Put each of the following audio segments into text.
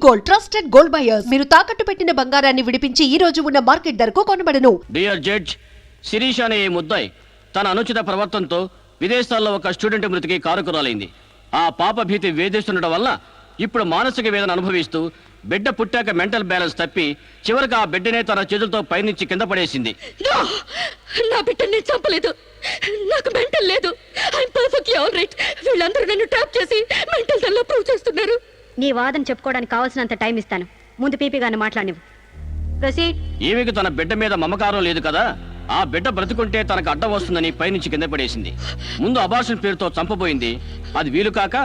Gold, trusted gold buyers. మీరు తాకట్టు పెట్టిన బంగారాన్ని విడిపించి ఈ రోజు ఉన్న మార్కెట్ ధరకు కొనబడను. డియర్ జడ్జ్, శిరీష్ అనే ఈ ముద్దాయి తన అనుచిత ప్రవర్తనతో విదేశాల్లో ఒక స్టూడెంట్ మృతికి కారకురాలైంది. ఆ పాప భీతి వేధిస్తుండటం వల్ల ఇప్పుడు మానసిక వేదన అనుభవిస్తూ బిడ్డ పుట్టాక మెంటల్ బ్యాలెన్స్ తప్పి చివరికి ఆ బిడ్డనే తన చేతులతో పైనుంచి కింద పడేసింది. నా బిడ్డని చంపలేదు, నాకు మెంటల్ లేదు. I'm perfectly all right. వీళ్ళందరూ నన్ను ట్రాప్ చేసి మెంటల్ దానిలో ప్రూవ్ చేస్తున్నారు. నీ వాదన చెప్పుకోవడానికి కావాల్సినంత టైం ఇస్తాను. ముందు పీపీ గారిని మాట్లాడినివ్వు. ప్రొసీడ్. ఈమెకు తన బిడ్డ మీద మమకారం లేదు కదా, ఆ బిడ్డ బ్రతుకుంటే తనకు అడ్డం వస్తుందని పైనుంచి కింద పడేసింది. ముందు అబార్షన్ పేరుతో చంపబోయింది. అది వీలు కాక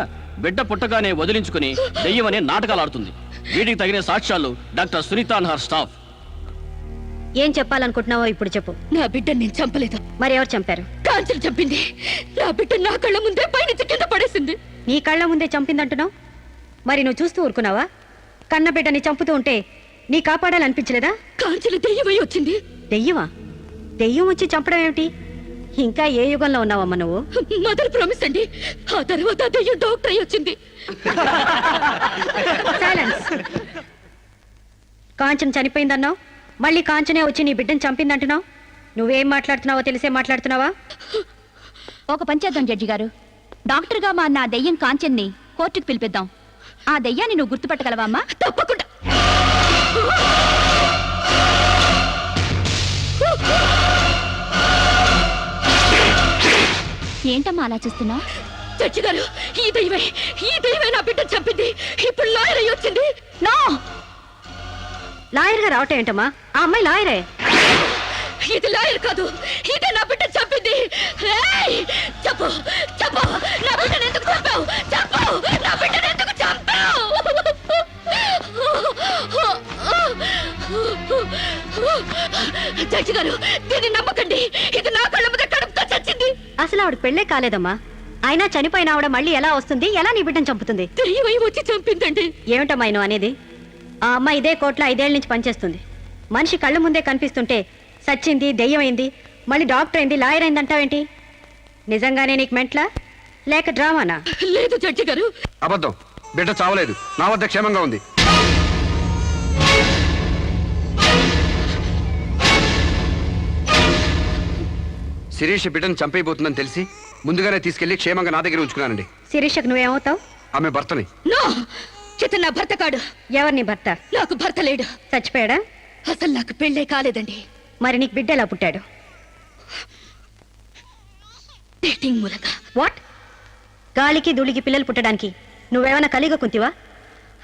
బిడ్డ పుట్టగానే వదిలించుకుని దెయ్యమనే నాటకాలు ఆడుతుంది. వీటికి తగిన సాక్ష్యాలు doctor Sunitha and her staff. ఏం చెప్పాలనుకుంటున్నావో ఇప్పుడు చెప్పు. నా బిడ్డని నేను చంపలేదు. మరి ఎవరు చంపారు? కాంచెలు చంపింది. నా బిడ్డ నా కళ్ళ ముందే పైనుంచి కింద పడేసింది. నీ కళ్ళ ముందే చంపిందంటున్నావు, మరి నువ్వు చూస్తూ ఊరుకున్నావా? కన్న బిడ్డని చంపుతూ ఉంటే నీ కాపాడాలనిపించలేదా? కాంచెలు దెయ్యమై వచ్చింది. దెయ్యమా? దెయ్యం వచ్చి చంపడం ఏమిటి? ఇంకా ఏ యుగంలో ఉన్నావమ్మా నువ్వు? మదర్ ప్రామిస్ అండి. ఆ తర్వాత దెయ్యం డాక్టర్ అయి వచ్చింది. సైలెన్స్. కాంచన చనిపోయిందన్నావు, మళ్ళీ కాంచనే వచ్చి నీ బిడ్డను చంపిందంటున్నావు. నువ్వేం మాట్లాడుతున్నావో తెలిసే మాట్లాడుతున్నావా? ఒక పంచేద్దాం జడ్జి గారు. డాక్టర్గా మా నా దెయ్యం కాంచెన్ని కోర్టుకు పిలిపిద్దాం. ఆ దెయ్యాన్ని నువ్వు గుర్తుపట్టగలవా అమ్మా? తప్పకుండా. ఏంటమ్మా అలా చూస్తున్నా? జడ్జి గారు, ఈ దైవే నా బిడ్డను చంపింది. ఇప్పుడు లాయర్ అయి వచ్చింది. నో, లాయర్గా రావటం ఏంటమ్మా? ఆ అమ్మాయి లాయరే. ఇది లాయర్ కాదు, ఇదే నా బిడ్డ చంపింది. చెప్పు చెప్పు, నా బిడ్డను ఎందుకు చంపావు? చెప్పు, నా బిడ్డను ఎందుకు చంపావు? జడ్జి గారు, దీన్ని నమ్మకండి. ఇది నా కళ్ళ మీద కడుపుతో చచ్చింది. అసలు ఆవిడ పెళ్ళే కాలేదమ్మా. అయినా చనిపోయిన ఆవిడ మళ్ళీ ఎలా వస్తుంది? ఎలా నీ బిడ్డను చంపుతుంది? దెయ్యమై వచ్చి చంపిందండి. ఏమిటమ్మా నువ్వు అనేది? ఆ అమ్మాయి ఇదే కోర్టులో 5 ఏళ్ల నుంచి పనిచేస్తుంది. మనిషి కళ్ళ ముందే కనిపిస్తుంటే సచ్చింది, దెయ్యమైంది, మళ్ళీ డాక్టర్ అయింది, లాయర్ అయింది అంటావేంటి? నిజంగానే నీకు మెంట్లా లేక డ్రామానా? లేదు జడ్జి గారు, అబద్ధం. బిడ్డ చావలేదు, నా వద్ద క్షేమంగా ఉంది. శిరీష్ బిడ్డను చంపైపోతుందని తెలిసి ముందుగానే తీసుకెళ్లి క్షేమంగా నా దగ్గర ఉంచుకున్నానండి. శిరీషకు నువ్వేమవుతావు? ఆమె భర్తని. నో, ఇతను నా భర్త కాడు. ఎవరిని భర్త? నాకు భర్త లేడు. చచ్చిపోయాడా? అసలు నాకు పెళ్ళే కాలేదండి. మరి నీకు బిడ్డ ఎలా పుట్టాడు? డేటింగ్ మూలంగా. వాట్? గాలికి ధూళికి పిల్లలు పుట్టడానికి నువ్వేమైనా కలిగ కుంతివా?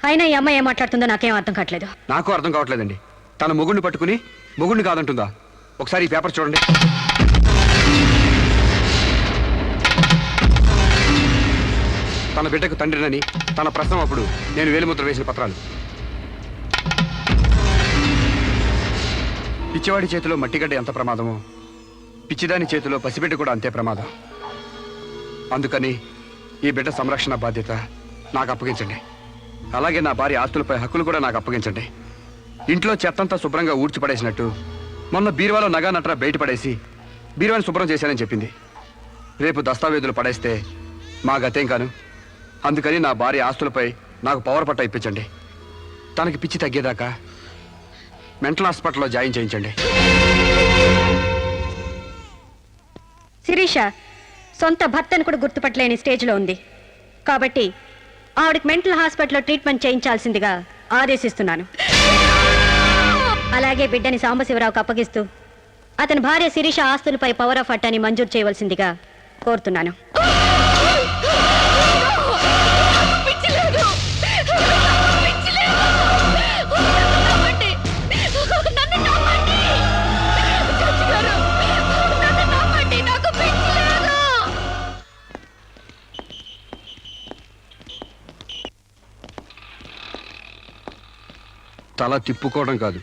అయినా ఈ అమ్మాయి ఏం మాట్లాడుతుందో నాకేం అర్థం కావట్లేదు. నాకు అర్థం కావట్లేదండి. తన మొగుడిని పట్టుకుని మొగుడిని కాదంటుందా? ఒకసారి ఈ పేపర్ చూడండి. తన బిడ్డకు తండ్రినని తన ప్రశ్న అప్పుడు నేను వేలిముద్ర వేసిన పత్రాలు. పిచ్చివాడి చేతిలో మట్టిగడ్డ ఎంత ప్రమాదమో పిచ్చిదాని చేతిలో పసిబిడ్డ కూడా అంతే ప్రమాదం. అందుకని ఈ బిడ్డ సంరక్షణ బాధ్యత నాకు అప్పగించండి. అలాగే నా భార్య ఆస్తులపై హక్కులు కూడా నాకు అప్పగించండి. ఇంట్లో చెత్తంతా శుభ్రంగా ఊడ్చిపడేసినట్టు మొన్న బీరువాలో నగా నట్రా బయటపడేసి బీరువాని శుభ్రం చేశానని చెప్పింది. రేపు దస్తావేజులు పడేస్తే మా గతేం కాను. అందుకని నా భార్య ఆస్తులపై నాకు పవర్ పట్ట ఇప్పించండి. తనకి పిచ్చి తగ్గేదాకా మెంటల్ హాస్పిటల్లో జాయిన్ చేయించండి. శిరీష సొంత భర్తను కూడా గుర్తుపట్టలేని స్టేజ్లో ఉంది. కాబట్టి ఆవిడకి మెంటల్ హాస్పిటల్లో ట్రీట్మెంట్ చేయించాల్సిందిగా ఆదేశిస్తున్నాను. అలాగే బిడ్డని సాంబశివరావుకు అప్పగిస్తూ అతని భార్య శిరీష ఆస్తులపై పవర్ ఆఫ్ అట్టాని మంజూరు చేయవలసిందిగా కోరుతున్నాను. తల తిప్పుకోవడం కాదు,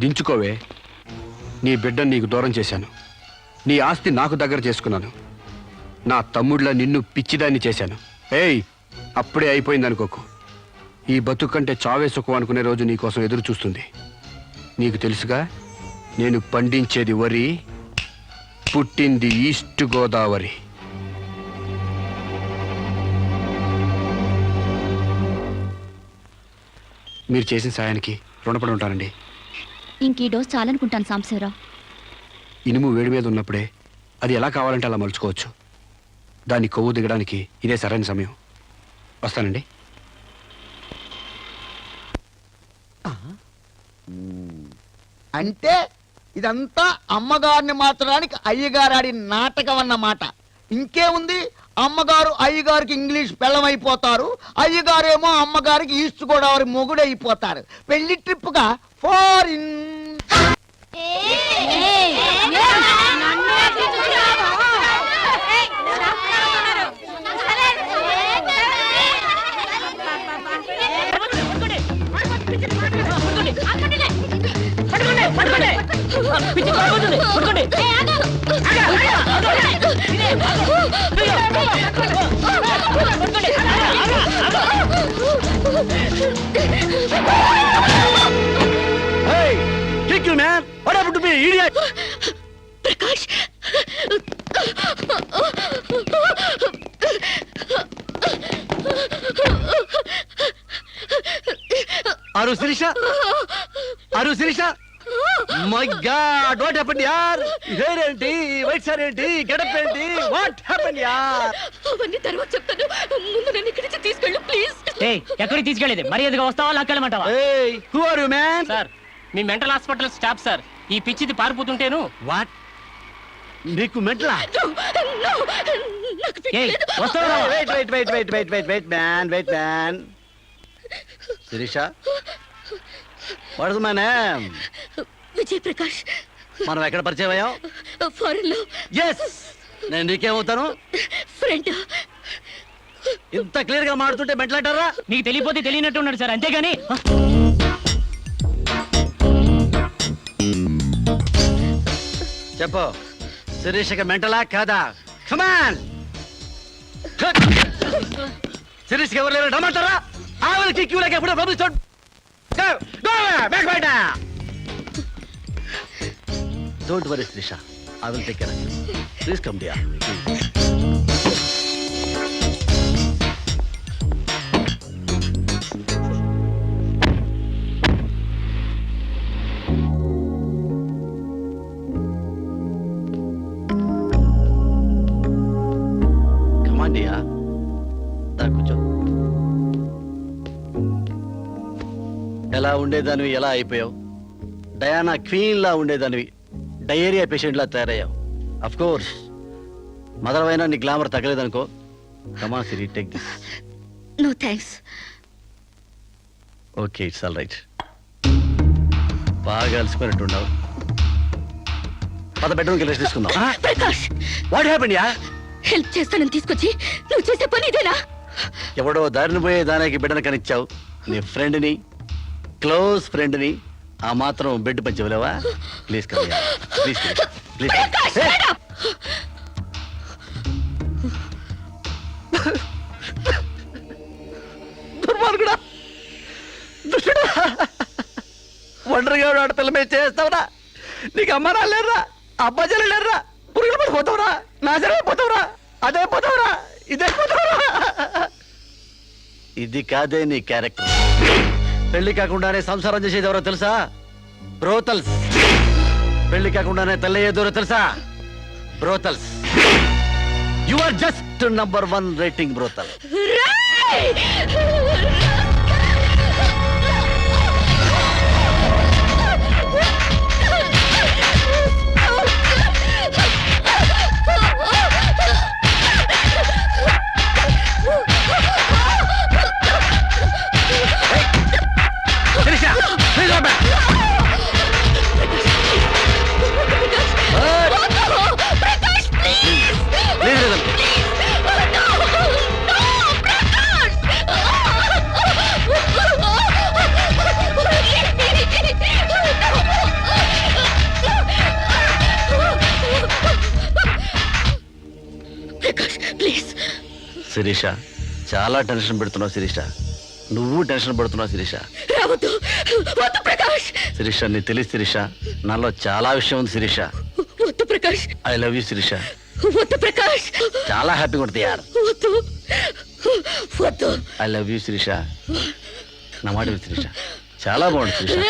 దించుకోవే. నీ బిడ్డను నీకు దూరం చేశాను, నీ ఆస్తి నాకు దగ్గర చేసుకున్నాను, నా తమ్ముడిలా నిన్ను పిచ్చిదాన్ని చేశాను. ఏయ్, అప్పుడే అయిపోయిందనుకోకు. ఈ బతుకంటే చావే సుఖం అనుకునే రోజు నీకోసం ఎదురు చూస్తుంది. నీకు తెలుసుగా, నేను పండించేది వరి, పుట్టింది ఈస్ట్ గోదావరి. మీరు చేసిన సాయానికి రుణపడి ఉంటానండి. ఇంక ఈ డోస్ చాలనుకుంటాను సాంబశివరావు. ఇనుము వేడి మీద ఉన్నప్పుడే అది ఎలా కావాలంటే అలా మలుచుకోవచ్చు. దాన్ని కొవ్వు దిగడానికి ఇదే సరైన సమయం. వస్తానండి. అంటే ఇదంతా అమ్మగారిని మార్చడానికి అయ్యగారు ఆడి నాటకం అన్నమాట. ఇంకేముంది, అమ్మగారు అయ్యగారికి ఇంగ్లీష్ పెళ్ళమైపోతారు, అయ్యగారేమో అమ్మగారికి ఈస్ట్ గోదావరి మొగుడైపోతారు. పెళ్లి ట్రిప్గా ఫారిన్. ప్రకాష్, అరు శిరీష, అరు Shirisha, my god what happened యార్? హెయిర్ ఏంటి, వైట్ సార్ ఏంటి, గెటప్ ఏంటి, వాట్ హ్యాపెండ్ యార్? అవన్నీ తర్వాత చెప్తాను, ముందు నన్ను ఇక్కడి నుంచి తీసుకెళ్ళు ప్లీజ్. ఎక్కడికి తీసుకెళ్ళేది? మరి ఎదుగు వస్తావా లాక్కెళ్ళమంటావా? ఏయ్, who are you man? Sir, మీ మెంటల్ హాస్పిటల్ స్టాఫ్ సార్. ఈ పిచ్చిది పారిపోతుంటేను. వాట్? నీకు మెంటలా? ఏయ్, వస్తావా? Wait wait wait wait wait wait wait man, wait man. Shirisha, what is my name? Vijay Prakash. మనం ఎక్కడ పరిచయం అయ్యాం? ఫారెన్ లో. ఎస్, నేను నీకేమవుతాను? ఫ్రెండ్. ఇంత క్లియర్ గా మాడుతుంటే మెంటలంటారా? నీకు తెలియపోతే తెలియనట్టు ఉన్నాడు సార్, అంతేగాని. చెప్పు, శిరీషకి మెంటలా కాదా? కమాన్. శిరీష్ ఎవరు లేరు రమ్మంటారా? ఆవిడకి క్యూలకి ఎప్పుడో పంపిస్తాడు. Don't worry Sirisha, I will take care of you. Please come dear. ఎలా ఉండేదానివి ఎలా అయిపోయావు? డయానా క్వీన్ లా ఉండేదానివి డయేరియా పేషెంట్ లా తయారయ్యావు. అఫ్ కోర్స్ మదర్ అయినా నీ గ్లామర్ తగ్గలేదనుకో. Come on Siri, take this. No thanks. Okay, it's all right. బాగా అలసిపోయినట్టున్నావు. పద బెడ్రూమ్కి రెస్ట్ తీసుకుందాం. ప్రకాష్, వాట్ హ్యాపెండ్ యా? హెల్ప్ చేస్తానని తీసుకొచ్చి నువ్వు చేసే పని ఇదేనా? ఎవడో దారిని పోయే దానికి బిడ్డను కనిచ్చావు. నీ ఫ్రెండ్ని, క్లోజ్ ఫ్రెండ్ని ఆ మాత్రం బెడ్ పంచవలేవా? Please come here, please please. Prakash, shut up! దుర్మార్గుడా, దుష్టుడా, ఒంటరిగా ఆడపిల్ల మీద చేస్తావురా? నీకు అమ్మ రాలేరా, అబ్బా చెల్లెలేరా? పురుగులు పడిపోతావురా, నాశనమైపోతావురా, అదే పోతావురా, ఇదే పోతావురా. ఇది కాదే నీ క్యారెక్టర్. పెళ్లి కాకుండానే సంసారం చేసేది ఎవరో తెలుసా? బ్రోతల్స్. పెళ్లి కాకుండానే తల్లయ్యేదెవరో తెలుసా? Brothels. You are just number 1 rating brothel. Shirisha, చాలా టెన్షన్ పెడుతున్నావు శిరీష. నువ్వు టెన్షన్ పడుతున్నావు శిరీష. రావద్దు, వద్దు ప్రకాష్. శిరీష, నీ తెలియదు శిరీష, నాలో చాలా విషయం ఉంది శిరీష. వద్దు Prakash. I love you Shirisha. వద్దు ప్రకాష్. చాలా హ్యాపీగా ఉంటుంది యార్. వద్దు, వద్దు. I love you Shirisha. నా మాట విను శిరీష, చాలా బాగుంది శిరీష.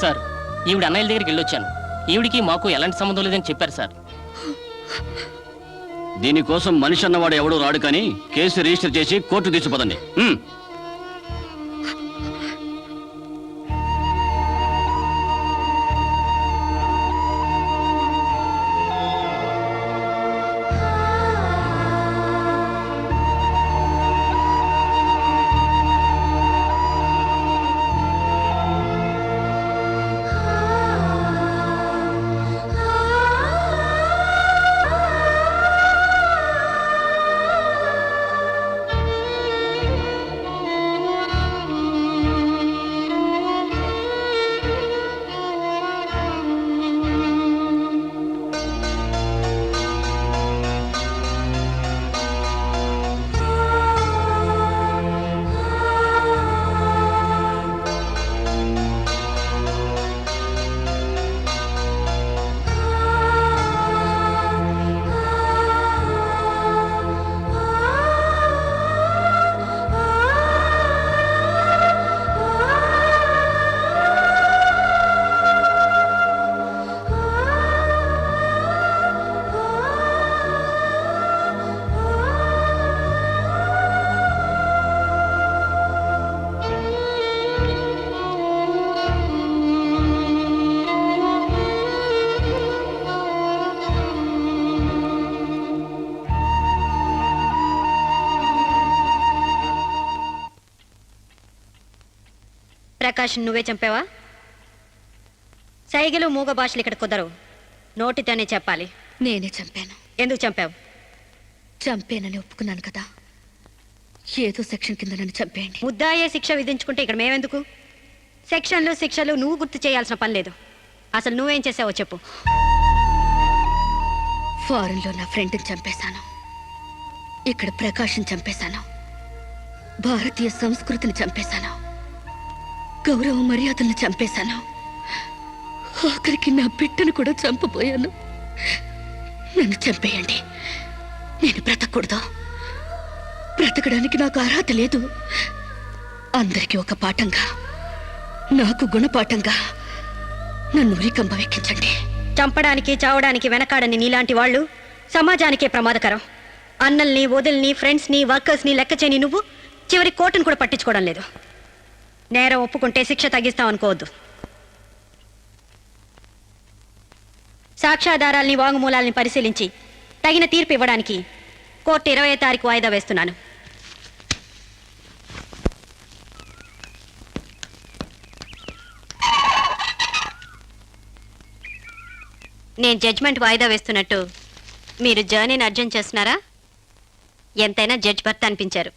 సార్, ఈవిడ అన్నయ్య దగ్గరికి వెళ్ళొచ్చాను. ఈవిడికి మాకు ఎలాంటి సంబంధం లేదని చెప్పారు సార్. దీనికోసం మనిషి అన్నవాడు ఎవడూ రాడు కానీ కేసు రిజిస్టర్ చేసి కోర్టు తీసుకుపోదండి. ప్రకాష్ నువ్వే చంపావా? సైగలు మూగ భాషలు ఇక్కడ కుదరవు, నోటితోనే చెప్పాలి. నేనే చంపాను. ఎందుకు చంపావు? చంపానని ఒప్పుకున్నాను కదా, ఏదో సెక్షన్ కింద నన్ను చంపేయండి. ముద్దాయే శిక్ష విధించుకుంటే ఇక్కడ మేమెందుకు? సెక్షన్లు శిక్షలు నువ్వు గుర్తు చేయాల్సిన పని లేదు. అసలు నువ్వేం చేసావో చెప్పు. ఫారెన్లో నా ఫ్రెండ్ని చంపేశాను, ఇక్కడ ప్రకాశం చంపేశాను, భారతీయ సంస్కృతిని చంపేశాను, గౌరవ మర్యాదలను చంపేశాను, ఆఖరికి నా బిడ్డను కూడా చంపబోయాను. నన్ను చంపేయండి, నేను బ్రతకూడదు. బ్రతకడానికి నాకు అర్హత లేదు. అందరికీ ఒక పాఠంగా, నాకు గుణపాఠంగా నన్ను ఉరికంబ ఎక్కించండి. చంపడానికి చావడానికి వెనకాడని నీలాంటి వాళ్ళు సమాజానికే ప్రమాదకరం. అన్నల్ని వదిల్ని ఫ్రెండ్స్ని వర్కర్స్ని లెక్క చేయని నువ్వు చివరి కోర్టును కూడా పట్టించుకోవడం లేదు. నేరం ఒప్పుకుంటే శిక్ష తగ్గిస్తామనుకోవద్దు. సాక్ష్యాధారాల్ని వాంగ్మూలాల్ని పరిశీలించి తగిన తీర్పు ఇవ్వడానికి కోర్టు 20వ తారీఖు వాయిదా వేస్తున్నాను. నేను జడ్జ్మెంట్ వాయిదా వేస్తున్నట్టు మీరు జర్నీని అర్జెంట్ చేస్తున్నారా? ఎంతైనా జడ్జ్ భర్త అనిపించారు.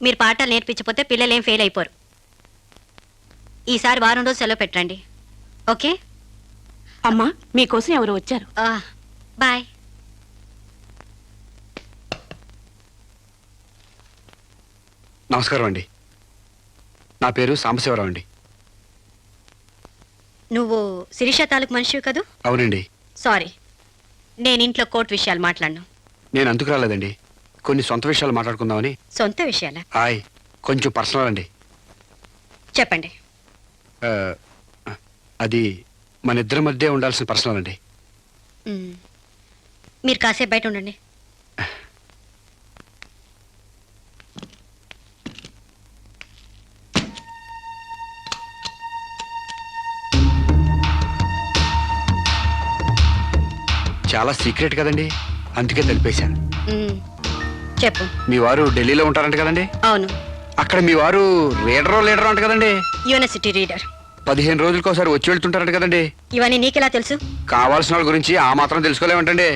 మీరు పాఠాలు నేర్పించకపోతే పిల్లలేం ఫెయిల్ అయిపోరు. ఈసారి వారం రోజు సెలవు పెట్టండి, ఓకే? అమ్మా, మీకోసం ఎవరు వచ్చారు. బాయ్. నమస్కారం అండి, నా పేరు సాంబశివరావు అండి. నువ్వు శిరీష తాలూకు మనిషివి కదూ? అవునండి. సారీ, నేను ఇంట్లో కోర్టు విషయాలు మాట్లాడను. నేను అందుకు రాలేదండి, కొన్ని సొంత విషయాలు మాట్లాడుకుందామని. సొంత విషయాలా? హాయ్, కొంచెం పర్సనల్ అండి. చెప్పండి. అది మన ఇద్దరి మధ్య ఉండాల్సిన పర్సనల్ అండి. మీరు కాసేపు బయట ఉండండి. చాలా సీక్రెట్ కదండి, అందుకే తెలిపేశాను. చెప్పు. మీ వారు ఢిల్లీలో ఉంటారంట కదండి? అవును. అక్కడ మీ వారు లీడరో అంట కదండి? University reader. 15 రోజులకోసారి వచ్చి వెళ్తుంటారట కదండి. ఇవన్నీ నీకెలా తెలుసు? కావాల్సిన వాళ్ళ గురించి ఆ మాత్రం తెలుసుకోలేమంటండి.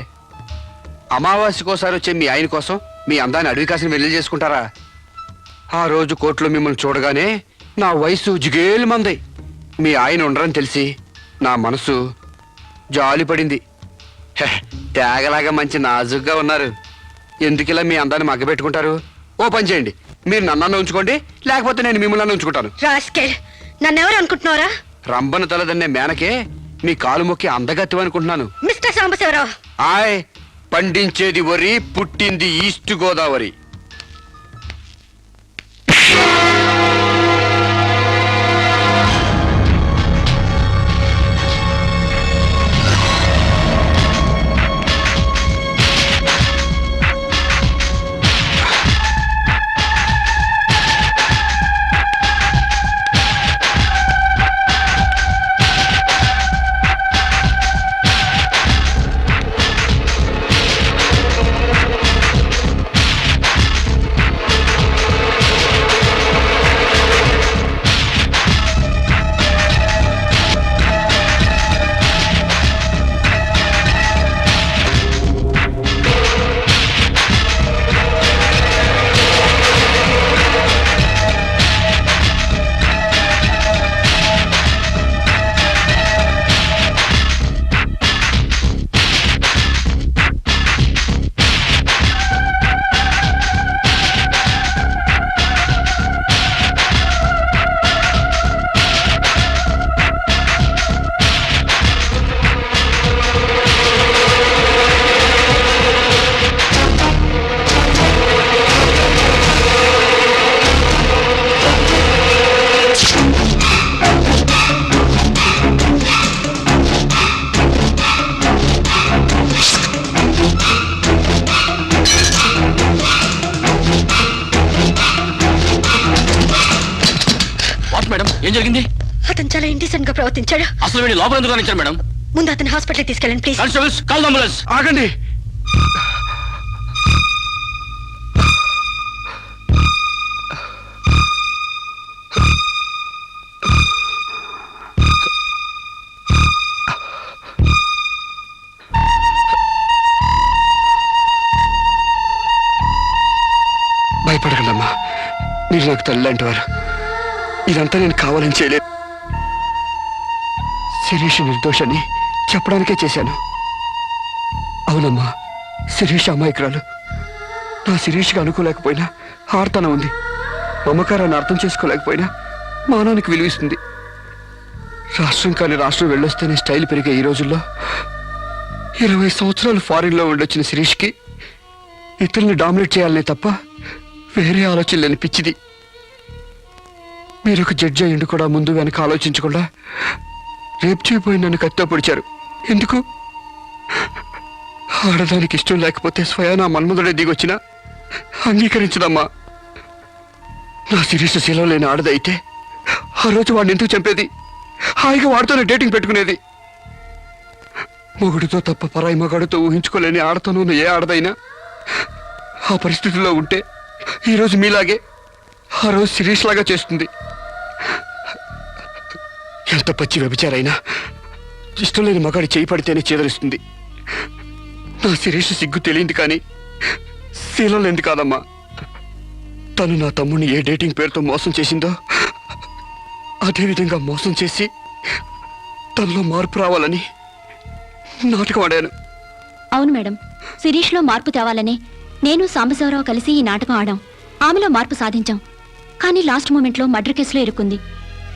అమావాస్యకోసారి వచ్చే మీ ఆయన కోసం మీ అందాన్ని అడవి కాసిన వెళ్ళి చేసుకుంటారా? ఆ రోజు కోర్టులో మిమ్మల్ని చూడగానే నా వయసు జిగేలు మంది. మీ ఆయన ఉండరని తెలిసి నా మనసు జాలి పడింది. తేగలాగా మంచి నాజుగ్గా ఉన్నారు. ఎందుకిలా మీ అందాన్ని మగ్గబెట్టుకుంటారు? ఓ పని చేయండి, మీరు నన్ను ఉంచుకోండి, లేకపోతే నేను మిమ్మల్ని ఉంచుకుంటాను. రాస్కెల్, నన్నెవరు అనుకుంటున్నారా? రంబన తలదన్నే మేనకే మీ కాలు మొక్కి అందగత్తి అనుకుంటున్నాను. మిస్టర్ సాంబశివరావు, ఆయ్, పండించేది వరి, పుట్టింది ఈస్ట్ గోదావరి. మేడం, ఏం జరిగింది? అతను చాలా ఇండిసెంట్ గా ప్రవర్తించాడు. అసలు వీడి లోపల ఎందుకు రానిచ్చారు మేడం? ముందు అతను హాస్పిటల్ తీసుకెళ్ళండి ప్లీజ్. Constables, call ambulance. ఆగండి. భయపడకండమ్మా, మీరు నాకు తల్లి లాంటి వారు. ఇదంతా నేను కావాలని చేయలేదు. శిరీష్ నిర్దోషాన్ని చెప్పడానికే చేశాను. అవునమ్మా, శిరీష్ అమాయకురాలు. నా శిరీష్కి అనుకోలేకపోయినా ఆర్తన ఉంది. మమకారాన్ని అర్థం చేసుకోలేకపోయినా మానవునికి విలువిస్తుంది. రాష్ట్రం కాని రాష్ట్రం వెళ్ళొస్తేనే స్టైల్ పెరిగే ఈ రోజుల్లో 20 సంవత్సరాలు ఫారిన్లో ఉండొచ్చిన శిరీష్కి ఇతరుల్ని డామినేట్ చేయాలనే తప్ప వేరే ఆలోచన లేని పిచ్చిది. మీరు ఒక జడ్జి అయ్యిండు కూడా ముందు వెనక ఆలోచించకుండా రేపు చేయబోయి నన్ను కత్తితో పొడిచారు. ఎందుకు? ఆడదానికి ఇష్టం లేకపోతే స్వయానా మన్మధుడే దిగొచ్చినా అంగీకరించదమ్మా. నా శిరీష్ శీలం లేని ఆడదైతే ఆ రోజు వాడిని ఎందుకు చంపేది? హాయిగా వాడితోనే డేటింగ్ పెట్టుకునేది. మొగుడితో తప్ప పరాయి మగాడితో ఊహించుకోలేని ఆడతోనూ ఉన్న ఏ ఆడదైనా ఆ పరిస్థితుల్లో ఉంటే ఈరోజు మీలాగే ఆ రోజు శిరీష్ లాగా చేస్తుంది. ఎంత పచ్చి వ్యభిచారైనా ఇష్టం లేని మగాడి చేయి పడితేనే చేదరిస్తుంది. నా శిరీష్ సిగ్గు తెలియంది కానీ శీలం లేనిది కాదమ్మా. తను నా తమ్ముడిని ఏ డేటింగ్ పేరుతో మోసం చేసిందో అదేవిధంగా మోసం చేసి తనలో మార్పు రావాలని నాటకం ఆడాను. అవును మేడం, శిరీష్లో మార్పు తేవాలని నేను సాంబశివరావు కలిసి ఈ నాటకం ఆడాం. ఆమెలో మార్పు సాధించాం. కానీ లాస్ట్ మూమెంట్లో మర్డర్ కేసులో ఇరుక్కుంది.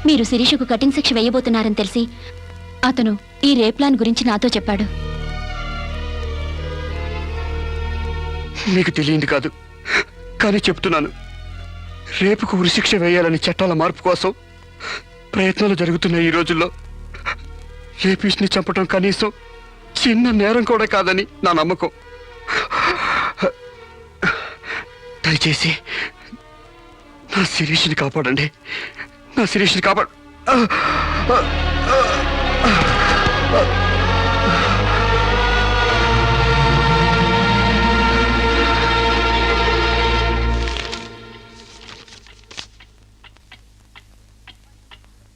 మీరు శిరీషకు కఠిన శిక్ష వేయబోతున్నారని తెలిసి అతను ఈ రేప్ ప్లాన్ గురించి నాతో చెప్పాడు. మీకు తెలియంది కాదు, కానీ చెప్తున్నాను. రేపుకు ఉరిశిక్ష వేయాలని చట్టాల మార్పు కోసం ప్రయత్నాలు జరుగుతున్న ఈ రోజుల్లో రేపిస్ట్ని చంపటం కనీసం చిన్న నేరం కూడా కాదని నా నమ్మకం. దయచేసి నా శిరీష్ని కాపాడండి. నా శిరీష్ని కాపాడు.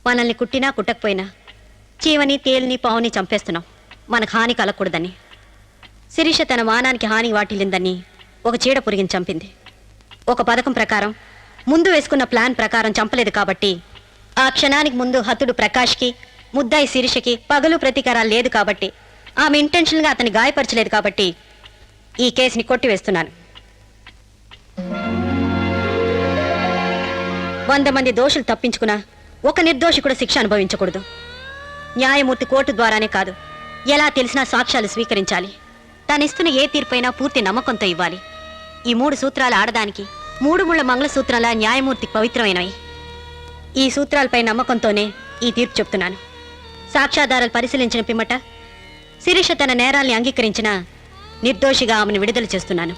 మనల్ని కుట్టినా కుట్టకపోయినా చీవని తేలిని పావుని చంపేస్తున్నాం మనకు హాని కలగకూడదని. శిరీష తన మానానికి హాని వాటిల్లిందని ఒక చీడ పురిగిని చంపింది. ఒక పథకం ప్రకారం ముందు వేసుకున్న ప్లాన్ ప్రకారం చంపలేదు కాబట్టి ఆ క్షణానికి ముందు హతుడు ప్రకాష్కి ముద్దాయి శిరీషకి పగలు ప్రతీకారాలు లేదు కాబట్టి ఆమె ఇంటెన్షన్గా అతన్ని గాయపరచలేదు కాబట్టి ఈ కేసుని కొట్టివేస్తున్నాను. 100 మంది దోషులు తప్పించుకున్నా ఒక నిర్దోషి కూడా శిక్ష అనుభవించకూడదు. న్యాయమూర్తి కోర్టు ద్వారానే కాదు, ఎలా తెలిసినా సాక్ష్యాలు స్వీకరించాలి. తనిస్తున్న ఏ తీర్పైనా పూర్తి నమ్మకంతో ఇవ్వాలి. ఈ 3 సూత్రాలు ఆడదానికి 3 ముళ్ళ మంగళసూత్రాల న్యాయమూర్తికి పవిత్రమైనవి. ఈ సూత్రాలపై నమ్మకంతోనే ఈ తీర్పు చెప్తున్నాను. సాక్ష్యాధారాలు పరిశీలించిన పిమ్మట శిరీష తన నేరాల్ని అంగీకరించిన నిర్దోషిగా ఆమెను విడుదల చేస్తున్నాను.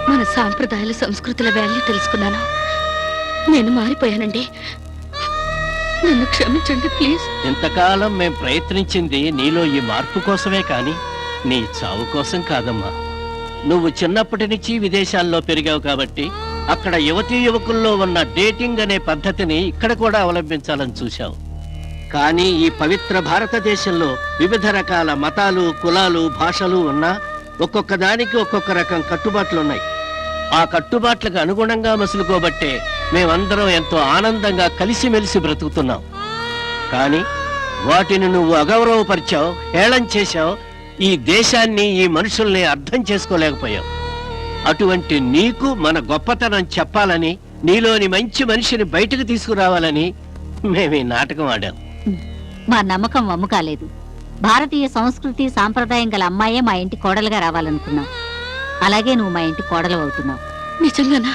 మన సాంప్రదాయాల సంస్కృతుల వాల్యూ తెలుసుకున్నాను. నేను మారిపోయానండి. నన్ను క్షమించండి ప్లీజ్. ఇంతకాలం మేం ప్రయత్నించింది నీలో ఈ మార్పు కోసమే కాని నీ చావు కోసం కాదమ్మా. నువ్వు చిన్నప్పటి నుంచి విదేశాల్లో పెరిగావు కాబట్టి అక్కడ యువతీ యువకుల్లో ఉన్న డేటింగ్ అనే పద్ధతిని ఇక్కడ కూడా అవలంబించాలని చూశావు. కానీ ఈ పవిత్ర భారతదేశంలో వివిధ రకాల మతాలు, కులాలు, భాషలు ఉన్నా ఒక్కొక్క దానికి ఒక్కొక్క రకం కట్టుబాట్లున్నాయి. ఆ కట్టుబాట్లకు అనుగుణంగా మసులుకోబట్టే మేమందరం ఎంతో ఆనందంగా కలిసిమెలిసి బ్రతుకుతున్నాం. కానీ వాటిని నువ్వు అగౌరవపరిచావు, హేళన చేశావు. ఈ దేశాన్ని, ఈ మనుషుల్ని అర్థం చేసుకోలేకపోయావు. అటువంటి నీకు మన గొప్పతనం చెప్పాలని, నీలోని మంచి మనిషిని బయటకు తీసుకురావాలని మేము ఈ నాటకం ఆడాం. మా నమ్మకం వమ్ము కాలేదు. భారతీయ సంస్కృతి సాంప్రదాయం గల అమ్మాయే మా ఇంటి కోడలుగా రావాలనుకున్నాం. అలాగే నువ్వు మా ఇంటి కోడలు అవుతున్నావు. నిజంగానా?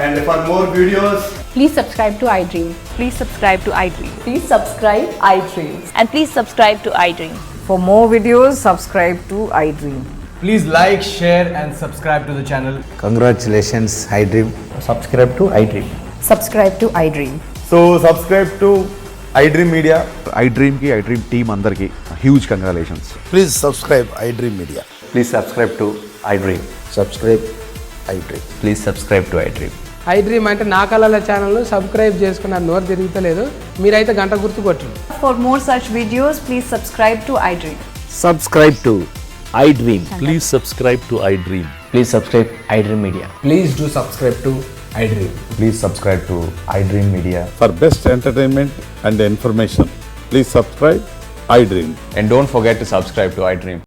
And for more videos, please subscribe to iDream. Please subscribe to iDream. Please subscribe iDream. And please subscribe to iDream. For more videos, subscribe to iDream. please like, share and subscribe to the channel. Congratulations, iDream. Subscribe to iDream. Subscribe to iDream. So subscribe to iDream Media. iDream ki iDream team andar ki huge congratulations. Please subscribe iDream Media. Please subscribe to iDream. Subscribe iDream. Please subscribe to iDream. iDream అంటే నా కళల channel subscribe చేసుకున్న నోరు తిరుగుతలేదు. మీరైతే గంట గుర్తు కొట్టండి. For more such videos, please subscribe to iDream. Subscribe to iDream. Please subscribe to iDream. Please subscribe iDream Media. Please do subscribe to iDream. Please subscribe to iDream Media. For best entertainment and information, please subscribe iDream. And don't forget to subscribe to iDream.